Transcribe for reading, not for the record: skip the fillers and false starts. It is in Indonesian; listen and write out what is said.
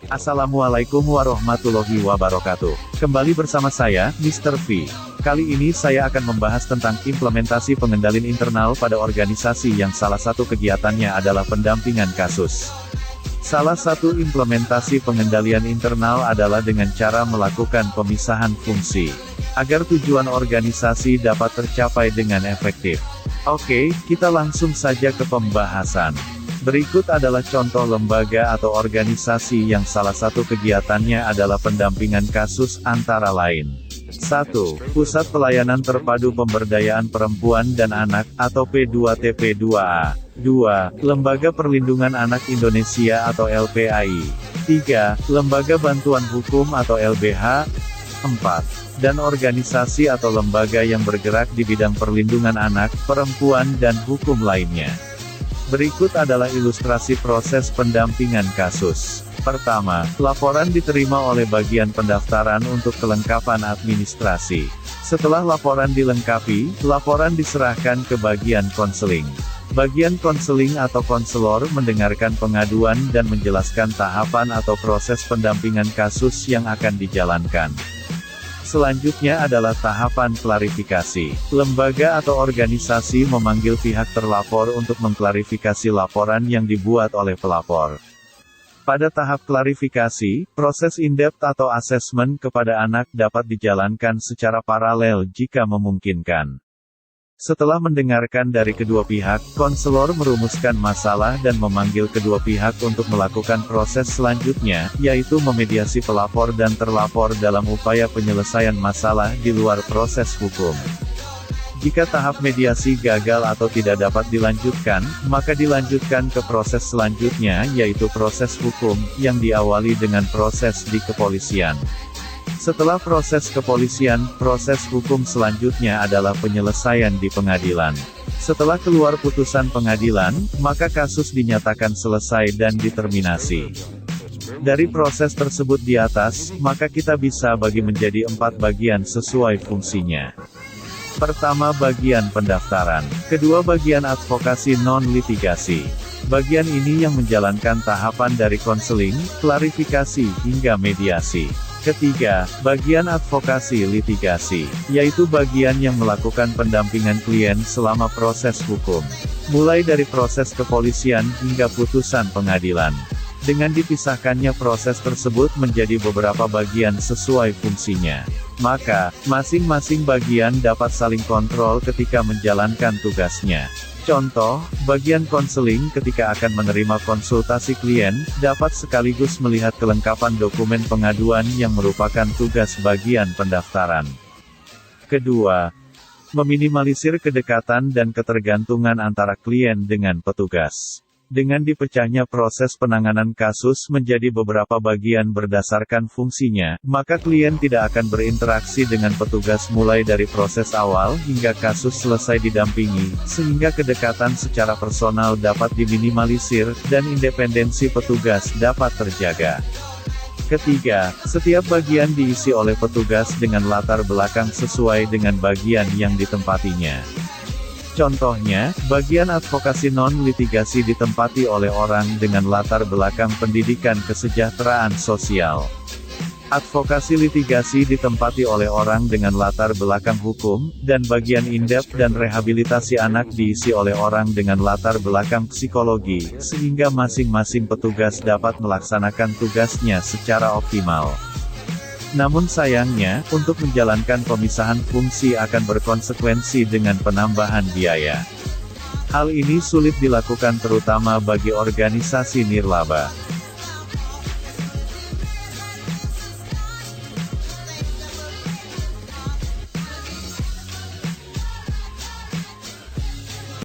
Assalamualaikum warahmatullahi wabarakatuh. Kembali bersama saya, Mr. V. Kali ini saya akan membahas tentang implementasi pengendalian internal pada organisasi yang salah satu kegiatannya adalah pendampingan kasus. Salah satu implementasi pengendalian internal adalah dengan cara melakukan pemisahan fungsi, agar tujuan organisasi dapat tercapai dengan efektif. Oke, kita langsung saja ke pembahasan. Berikut adalah contoh lembaga atau organisasi yang salah satu kegiatannya adalah pendampingan kasus antara lain. 1. Pusat Pelayanan Terpadu Pemberdayaan Perempuan dan Anak, atau P2TP2A. 2. Lembaga Perlindungan Anak Indonesia atau LPAI. 3. Lembaga Bantuan Hukum atau LBH. 4. Dan organisasi atau lembaga yang bergerak di bidang perlindungan anak, perempuan dan hukum lainnya. Berikut adalah ilustrasi proses pendampingan kasus. Pertama, laporan diterima oleh bagian pendaftaran untuk kelengkapan administrasi. Setelah laporan dilengkapi, laporan diserahkan ke bagian konseling. Bagian konseling atau konselor mendengarkan pengaduan dan menjelaskan tahapan atau proses pendampingan kasus yang akan dijalankan. Selanjutnya adalah tahapan klarifikasi. Lembaga atau organisasi memanggil pihak terlapor untuk mengklarifikasi laporan yang dibuat oleh pelapor. Pada tahap klarifikasi, proses in-depth atau asesmen kepada anak dapat dijalankan secara paralel jika memungkinkan. Setelah mendengarkan dari kedua pihak, konselor merumuskan masalah dan memanggil kedua pihak untuk melakukan proses selanjutnya, yaitu memediasi pelapor dan terlapor dalam upaya penyelesaian masalah di luar proses hukum. Jika tahap mediasi gagal atau tidak dapat dilanjutkan, maka dilanjutkan ke proses selanjutnya, yaitu proses hukum, yang diawali dengan proses di kepolisian. Setelah proses kepolisian, proses hukum selanjutnya adalah penyelesaian di pengadilan. Setelah keluar putusan pengadilan, maka kasus dinyatakan selesai dan diterminasi. Dari proses tersebut di atas, maka kita bisa bagi menjadi 4 bagian sesuai fungsinya. Pertama, bagian pendaftaran. Kedua, bagian advokasi non-litigasi. Bagian ini yang menjalankan tahapan dari konseling, klarifikasi, hingga mediasi. Ketiga, bagian advokasi litigasi, yaitu bagian yang melakukan pendampingan klien selama proses hukum, mulai dari proses kepolisian hingga putusan pengadilan. Dengan dipisahkannya proses tersebut menjadi beberapa bagian sesuai fungsinya, maka masing-masing bagian dapat saling kontrol ketika menjalankan tugasnya. Contoh, bagian konseling ketika akan menerima konsultasi klien, dapat sekaligus melihat kelengkapan dokumen pengaduan yang merupakan tugas bagian pendaftaran. Kedua, meminimalisir kedekatan dan ketergantungan antara klien dengan petugas. Dengan dipecahnya proses penanganan kasus menjadi beberapa bagian berdasarkan fungsinya, maka klien tidak akan berinteraksi dengan petugas mulai dari proses awal hingga kasus selesai didampingi, sehingga kedekatan secara personal dapat diminimalisir, dan independensi petugas dapat terjaga. Ketiga, setiap bagian diisi oleh petugas dengan latar belakang sesuai dengan bagian yang ditempatinya. Contohnya, bagian advokasi non-litigasi ditempati oleh orang dengan latar belakang pendidikan kesejahteraan sosial. Advokasi litigasi ditempati oleh orang dengan latar belakang hukum, dan bagian in-depth dan rehabilitasi anak diisi oleh orang dengan latar belakang psikologi, sehingga masing-masing petugas dapat melaksanakan tugasnya secara optimal. Namun sayangnya, untuk menjalankan pemisahan fungsi akan berkonsekuensi dengan penambahan biaya. Hal ini sulit dilakukan terutama bagi organisasi nirlaba.